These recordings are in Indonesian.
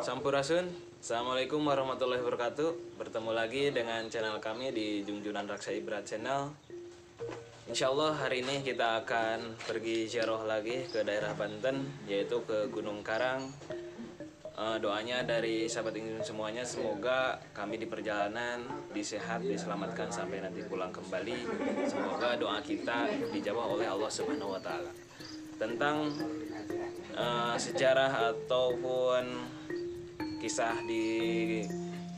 Sampurasun, Assalamualaikum warahmatullahi wabarakatuh. Bertemu lagi dengan channel kami di Junjunan Raksa Ibrat Channel. Insya Allah hari ini kita akan pergi ziarah lagi ke daerah Banten, yaitu ke Gunung Karang. Doanya dari sahabat ingin semuanya, semoga kami di perjalanan disehat, diselamatkan sampai nanti pulang kembali. Semoga doa kita dijawab oleh Allah Subhanahu wa Ta'ala. Tentang sejarah ataupun kisah di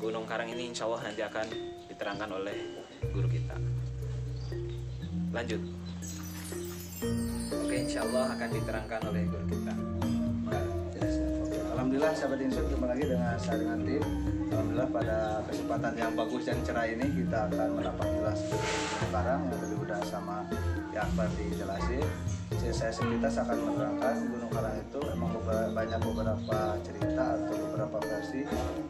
Gunung Karang ini, insya Allah nanti akan diterangkan oleh guru kita. Lanjut. Oke, insya Allah akan diterangkan oleh guru kita. Alhamdulillah sahabat Insun, ketemu lagi dengan saya dengan tim. Alhamdulillah pada kesempatan yang bagus dan cerah ini kita akan mendapat jelas Gunung Karang yang tadi udah sama yang dijelasin. Saya sepintas akan menerangkan Gunung Karang itu memang banyak beberapa cerita atau beberapa versi,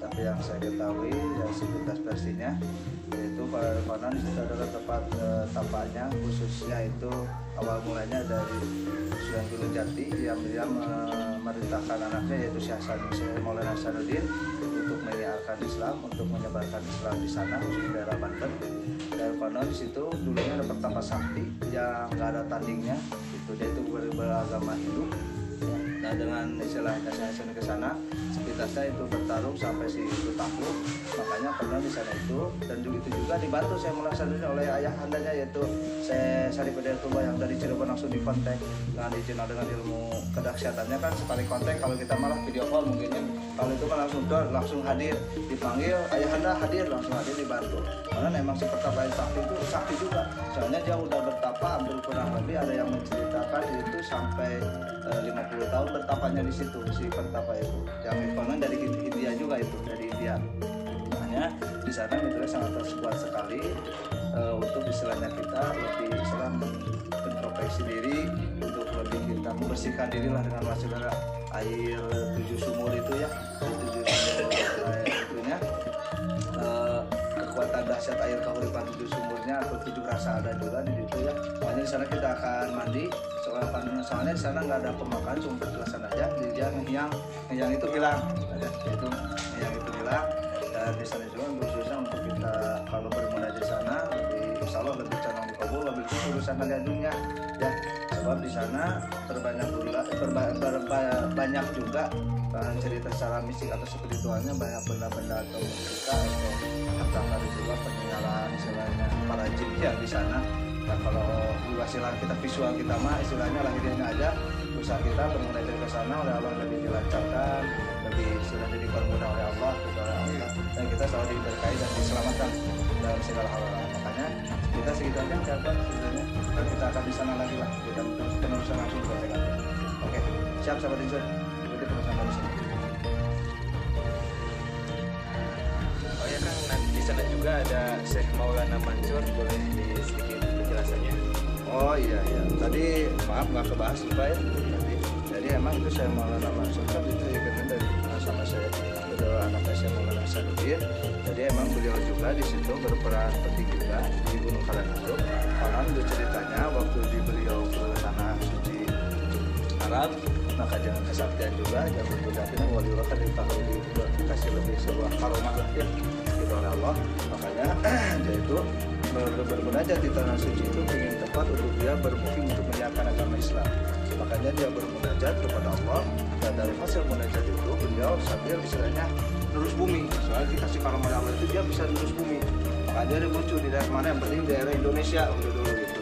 tapi yang saya ketahui ya sepintas versinya yaitu pada konon itu adalah tempat tampaknya, khususnya itu awal mulanya dari Sunan Gunung Jati yang dia memerintahkan anaknya yaitu Syekh Maulana Hasanuddin untuk menyiarkan Islam, untuk menyebarkan Islam di sana, khusus daerah Banten. Dan konon di situ dulunya ada pertapa sakti yang nggak ada tandingnya, itu dia itu beragama Hindu. Nah dengan istilahnya saya ke sana, sepintasnya itu bertarung sampai si itu takluk. Makanya pernah di sana itu, dan itu juga dibantu saya melaksanakan oleh ayah andanya yaitu saya Sarif Hidayatullah yang dari Cirebon langsung dikontak dengan dikenal dengan ilmu kedahsyatannya kan sekali kontak, kalau kita malah video call mungkinnya, kalau itu kan langsung hadir, dipanggil ayah anda hadir, langsung hadir dibantu. Karena memang si pertapa sakti itu sakti juga, soalnya dia udah bertapa hampir kurang lebih ada yang menceritakan itu sampai 50 tahun bertapanya di situ si pertapa itu, yang konon dari India juga, itu dari India. Makanya di sana itu sangat tersebar sekali untuk istilahnya kita lebih Islam introspeksi diri, untuk lebih kita membersihkan diri lah dengan masuknya air 7 sumur itu ya, 7 sumur itunya kekuatan dahsyat air kahuripan 7 sumurnya atau 7 rasa ada juga di situ ya. Makanya di sana kita akan mandi. Soalnya di sana nggak ada pemakan, cuma berjelasan aja. Dia yang itu hilang, yaitu yang itu hilang. Dan di sana juga khususnya untuk kita kalau bermunajat di sana lebih insya Allah lebih condong dikabul, lebih urusan dunia ya. Sebab di sana banyak juga cerita secara mistik atau spiritualnya, banyak benda-benda atau mustika atau harta juga peninggalan istilahnya para jin yang di sana. Nah kalau istilah kita visual kita mah istilahnya lahirnya aja, usaha kita bermunajat ke sana oleh Allah lebih dilancarkan, lebih istilahnya dipermudah oleh Allah, dan kita selalu diberkahi dan diselamatkan dalam segala hal. Makanya kita segitu aja sahabat sebenarnya, dan kita akan di sana lagi lah, kita penerusan langsung ke TKP. Oke, siap sahabat Insun, ikuti penerusan dari sini. Oh ya Kang, nanti di sana juga ada Syekh Maulana Mansur, boleh di sedikit penjelasannya? Oh iya, tadi maaf nggak kebahas lupa ya. Jadi emang itu saya Maulana Mansur kan diterima dari sama saya adalah anaknya saya Maulana Hasanuddin. Jadi emang beliau juga di situ berperan penting juga di Gunung Karang itu. Karena itu ceritanya waktu di beliau ke tanah suci Arab, maka jangan kesaktian juga, jangan berdakwah waliullah kan dikasih lebih sebuah karomah lah ya gitu oleh Allah. Makanya dia itu bermunajat di tanah suci itu ingin tempat untuk dia bermukim untuk menyiarkan agama Islam. Makanya dia bermunajat kepada Allah, dan dari hasil munajat itu beliau sambil istilahnya nurus bumi. Soalnya dikasih karomah Allah itu dia bisa nurus bumi. Makanya dia muncul di daerah mana, yang penting daerah Indonesia udah dulu gitu.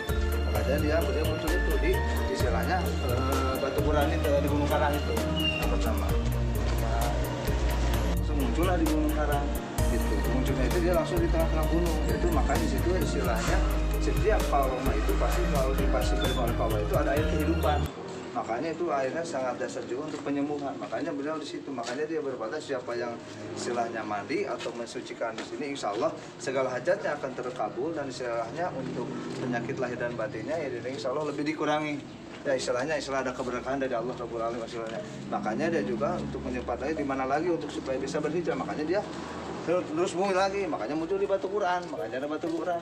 Makanya beliau muncul itu di istilahnya batu burani di Gunung Karang itu yang pertama. Nah, langsung muncullah di Gunung Karang. Gitu. Munculnya itu dia langsung di tengah-tengah gunung. Itu makanya di situ istilahnya setiap karomah itu pasti kalau dipastikan oleh Allah itu ada air kehidupan. Makanya itu airnya sangat dasar juga untuk penyembuhan. Makanya beliau di situ. Makanya dia berkata siapa yang istilahnya mandi atau mensucikan di sini, insya Allah segala hajatnya akan terkabul, dan istilahnya untuk penyakit lahir dan batinnya ya insya Allah lebih dikurangi. Ya istilahnya ada keberkahan dari Allah Rabbul Alamin istilahnya. Makanya dia juga untuk menyempatkan di mana lagi untuk supaya bisa berhijrah. Makanya dia terus bumi lagi, makanya muncul di batu Quran, makanya ada batu Quran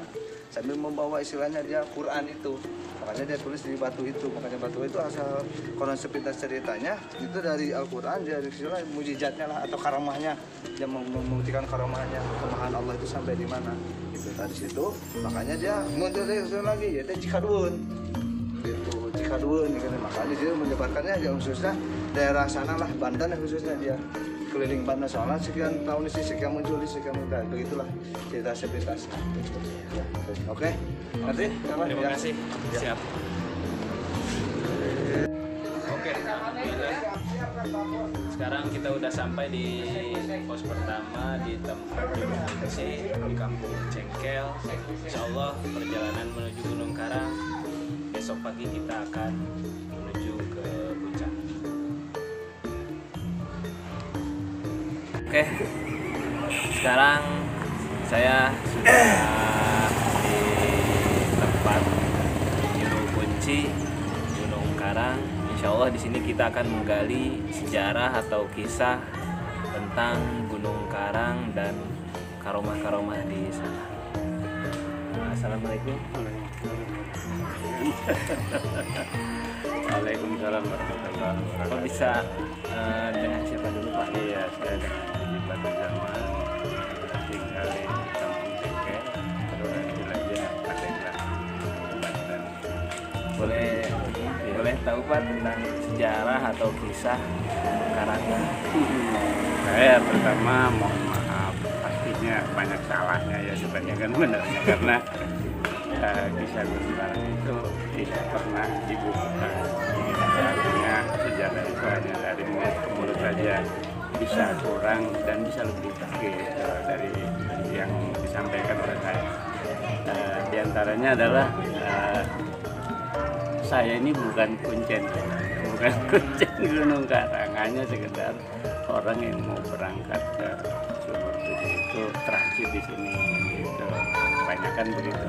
sambil membawa istilahnya dia Quran itu, makanya dia tulis di batu itu, makanya batu itu asal konon sepintas ceritanya itu dari Al-Quran, dari istilah mujizatnya lah atau karamahnya yang membuktikan karamahnya kemahan Allah itu sampai di mana itu tadi situ, makanya dia muncul lagi ya dia Cikadun itu Cikadun gitu. Makanya dia menyebarkannya ya khususnya daerah sana lah Banten khususnya dia keliling Banten soalnya sekian tahun ini sekian muncul di sekian muda begitulah cerita sepintas. Ya, oke, ngerti? Terima kasih. Ya. Siap. Oke, alhamdulillah. Sekarang kita udah sampai di pos pertama di tempat kunci di Kampung Cengkel. Insya Allah perjalanan menuju Gunung Karang besok pagi kita akan menuju ke puncak. Oke, sekarang saya sudah di tempat Juru Kunci Gunung Karang. Insya Allah di sini kita akan menggali sejarah atau kisah tentang Gunung Karang dan karomah-karomah di sana. Assalamualaikum. Waalaikumsalam warahmatullahi wabarakatuh. Kok bisa dengan siapa dulu Pak? Iya, saya dengan Haji Batu Zaman tinggal di Kampung Cengkel, Kelurahan Jelajah, Pandeglang, Banten. Boleh tahu Pak tentang sejarah atau kisah Gunung Karang? Saya pertama mohon maaf, pastinya banyak salahnya ya dibandingkan benarnya karena kisah Gunung Karang itu tidak pernah dibukukan. Artinya sejarah itu hanya dari mulut ke mulut saja, bisa kurang dan bisa lebih gitu, dari yang disampaikan oleh saya. Di antaranya adalah saya ini bukan kuncen Gunung Karang, hanya sekedar orang yang mau berangkat ke Sumur Tujuh itu transit di sini gitu. Kebanyakan begitu,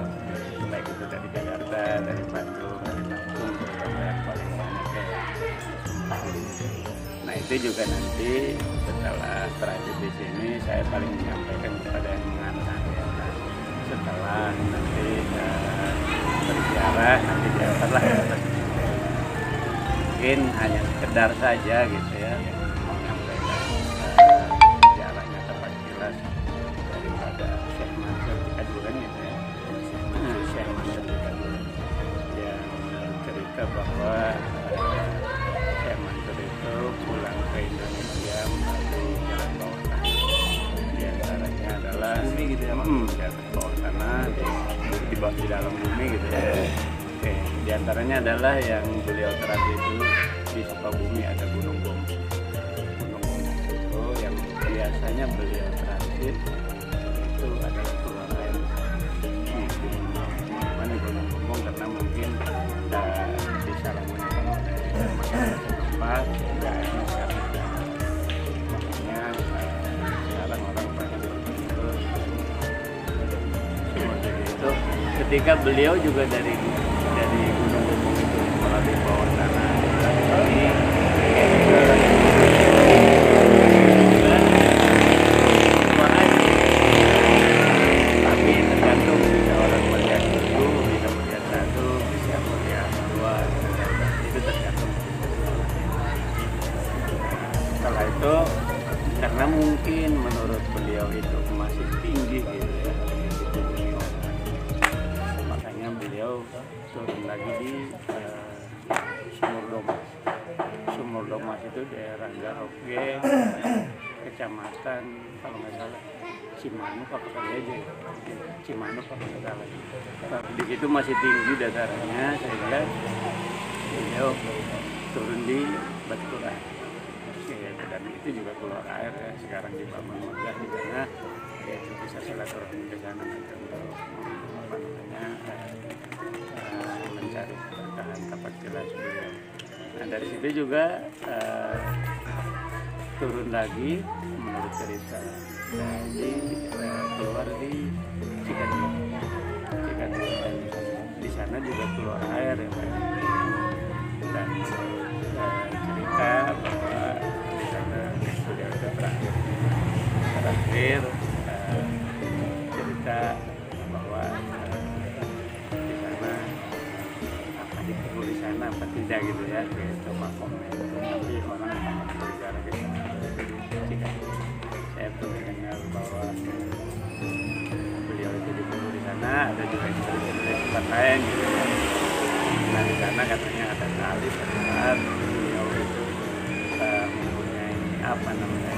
baik itu dari Jakarta, dari Bandung, dari Lampung, terutama yang paling banyak ke Sumur Tujuh. Nah itu juga nanti setelah transit di sini saya paling menyampaikan kepada yang mengantar ya. Setelah nanti berziarah nanti diantarlah ya. Mungkin hanya sekedar saja gitu ya menyampaikan sejarahnya tepat jelas daripada Syekh Mansur Cikadul gitu ya. Syekh Mansur Cikadul yang cerita bahwa Syekh Mansur itu pulang ke Indonesia melalui jalan bawah tanah. Di antaranya adalah Bumi gitu ya, Pak? di atas bawah tanah di dalam bumi gitu ya. Oke, di antaranya adalah yang beliau terapi itu di Sukabumi ada Gunung Bom. Gunung Bom itu yang biasanya beliau transit itu adalah keluar air di Gunung Bom karena mungkin disalahgunakan oleh masyarakat setempat sehingga airnya sekarang tidak ada. Makanya sekarang orang banyak terus itu ketika beliau juga dari Gunung Bom itu melalui bawah tanah ini keluar air. Tapi tergantung bisa orang melihat satu, bisa melihat satu, bisa melihat dua, itu tergantung. Setelah itu karena mungkin menurut beliau itu masih tinggi gitu ya, makanya beliau turun lagi di Sumur Domas. Sumur Domas itu daerah Gaoge, kecamatan kalau nggak salah Cimanuk apa kali aja, Cimanuk apa nggak salah. Tapi di situ masih tinggi datarannya sehingga beliau turun di Batu Quran. Dan itu juga keluar air ya, sekarang dibangun megah di sana ya, bisa silaturahmi ke sana untuk apa namanya mencari keberkahan tempat jelas beliau. Nah dari situ juga turun lagi menurut cerita jadi keluar di Cikadul dan di sana juga keluar air ya Pak. Dan menurut cerita bahwa beliau itu terakhir kita bahwa di sana apa dipukul di sana apa tidak gitu ya, dia coba komen, tapi orang sangat berbicara ke sana. Jika saya pernah dengar bahwa beliau itu dipukul di sana, ada juga yang dipukul di tempat lain gitu ya. Nah di sana katanya ada salib pada saat beliau itu mempunyai apa namanya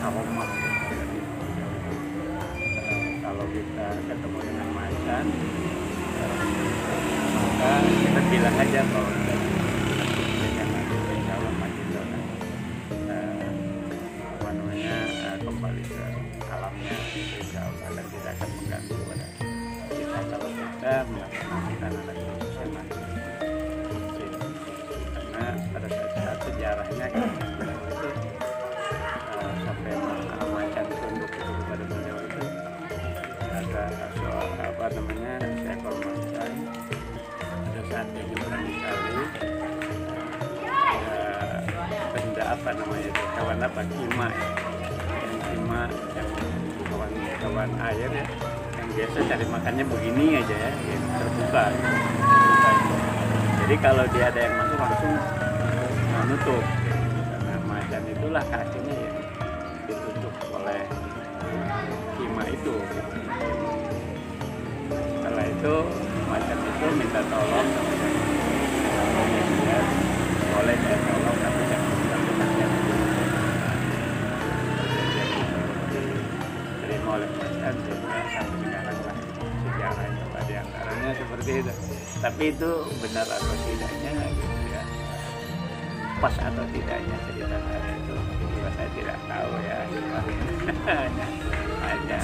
aroma. Kalau kita ketemu dengan macan, maka kita bilang aja bahwa insya Allah macan itu apa namanya kembali ke alamnya, insya Allah, dan tidak akan mengganggu pada kita kalau kita melaksanakan anak yang mati. Karena pada saat sejarahnya kan itu sampai macan tunduk itu kepada beliau itu ada soal apa namanya seekor macan pada saat dia nyebrang sekali benda apa namanya itu hewan apa kima ya, yang kima yang kawan air ya, yang biasa cari makannya begini aja ya, yang terbuka. Jadi kalau dia ada yang masuk langsung menutup. Karena macan itulah kakinya yang ditutup oleh kima itu. Setelah itu macan itu minta tolong dia boleh saya tolong tapi jangan sampai kasihan. Diterima oleh macan sehingga sampai sekarang lah sejarahnya pada antaranya seperti itu. Tapi itu benar atau tidaknya gitu ya, pas atau tidaknya cerita saya itu juga saya tidak tahu ya, hanya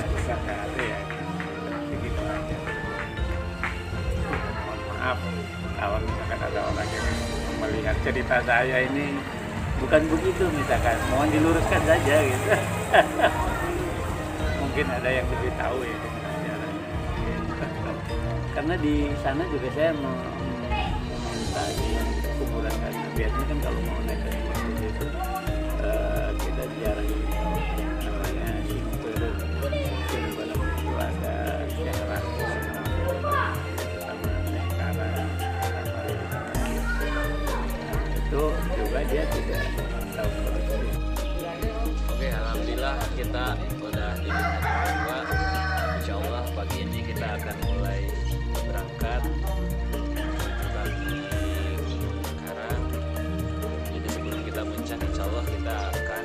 sekali ya, begitu aja. Mohon maaf kalau misalkan ada orang yang melihat cerita saya ini bukan begitu misalkan, mohon diluruskan saja gitu. Mungkin ada yang lebih tahu ya karena di sana juga saya meminta di kuburan, karena biasanya kan kalau mau naik ke kubur itu kita jarang namanya simpul itu ada syarat sama sekarang itu juga dia tidak tahu seperti itu. Oke, alhamdulillah kita udah di hari kedua. Insya Allah pagi ini kita akan mulai berangkat bagi Gunung Karang. Jadi sebelum kita puncak, insya Allah kita akan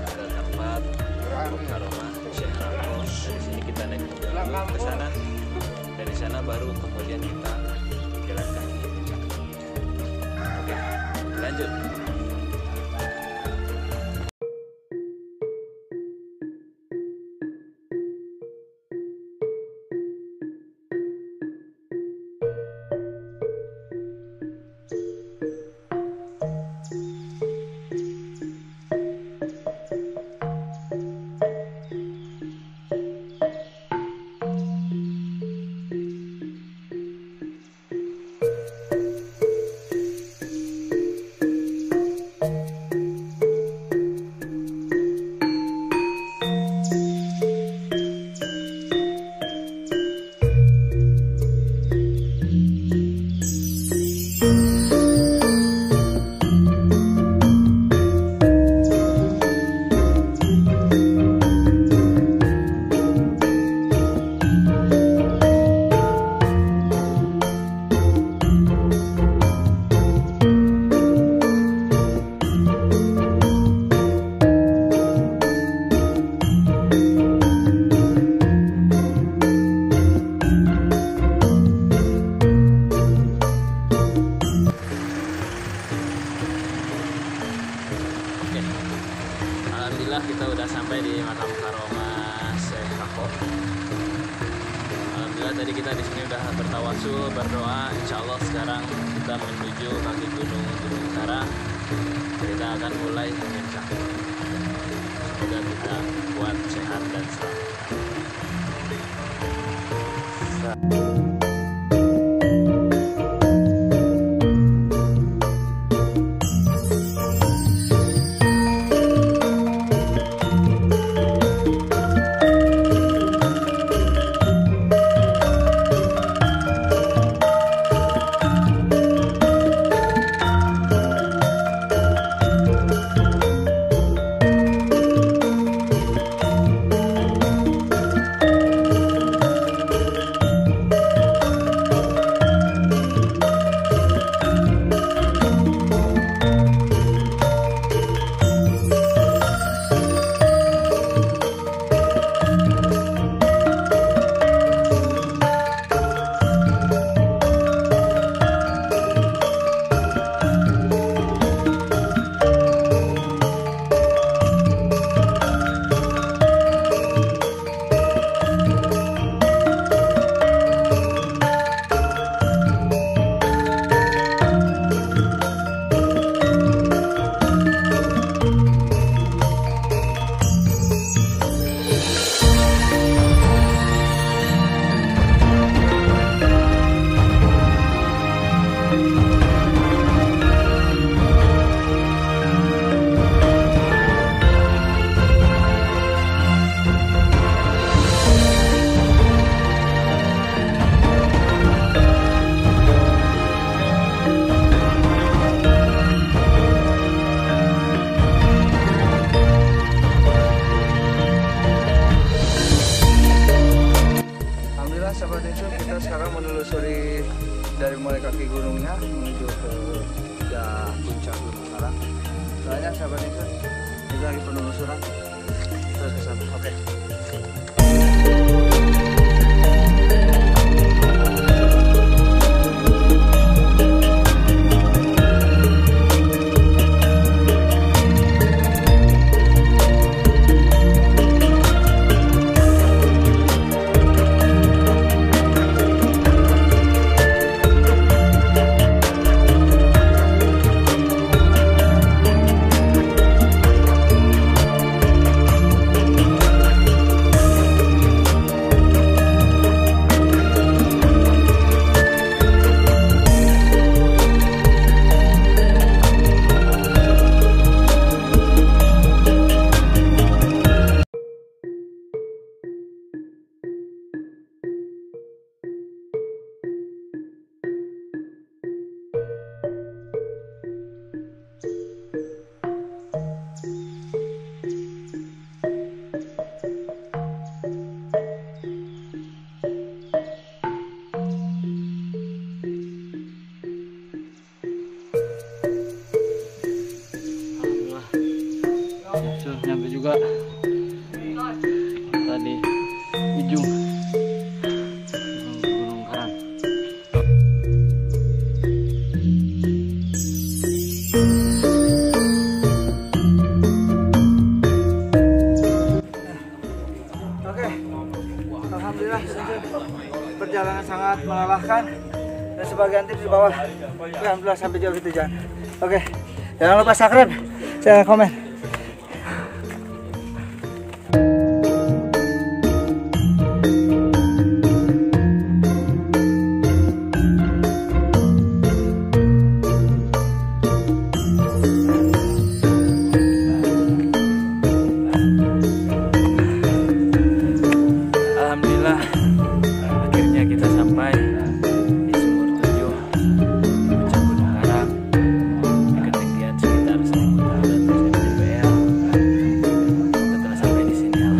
ke tempat Gunung Karomah Syekh Rako. Dari sini kita naik mobil ke sana. Dari sana baru kemudian kita jalan kaki puncak. Oke, lanjut. Alhamdulillah kita udah sampai di makam Karomah Syekh Rako. Alhamdulillah tadi kita di sini udah bertawasul, berdoa. Insya Allah sekarang kita menuju kaki Gunung Karang. Kita akan mulai puncak. Semoga kita kuat, sehat dan selamat. kita sekarang menelusuri dari mulai kaki gunungnya menuju ke puncak Gunung Karang. Soalnya sahabat itu kita lagi penelusuran terus ke sana. Oke. Nyampe juga tadi ujung Gunung Karang. Oke, alhamdulillah perjalanan sangat melelahkan dan sebagian tips di bawah. Alhamdulillah sampai jauh itu Jan. Oke, jangan lupa subscribe, jangan komen. Alhamdulillah akhirnya kita sampai di Sumur 7 Puncak Gunung Karang di ketinggian sekitar 1.200 mdpl. Kita telah sampai di sini. Terima kasih.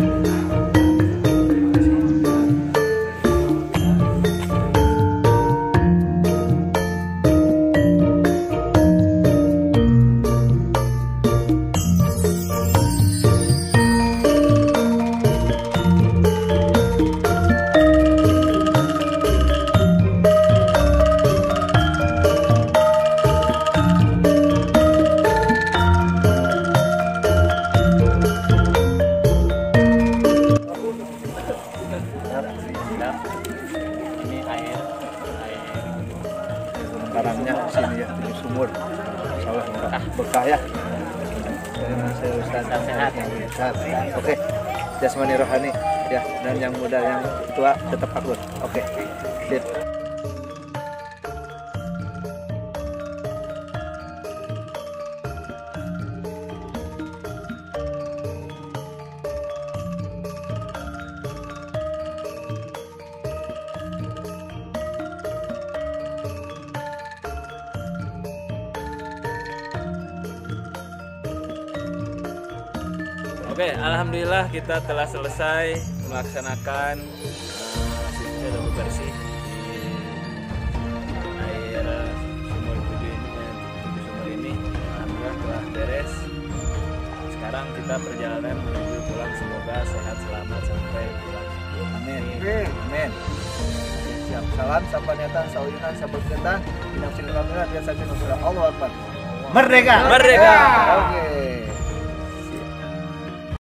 Ini air Karangnya sini ya, di sumur. Salah murah, berkah ya. Saya Ustaz sehat. Sehat. Oke. Jasmani rohani ya, dan yang muda yang tua tetap akur. Oke. Sip. Oke, alhamdulillah kita telah selesai melaksanakan sesi bersih di air sumur 7 ini. Alhamdulillah telah beres. Sekarang kita perjalanan menuju pulang, semoga sehat selamat sampai pulang. Amin. Amin. Siap. Salam sampai niatan sawinan sabut ketan. Bidang sini kamera biasa Allah Akbar. Merdeka. Merdeka. Oke.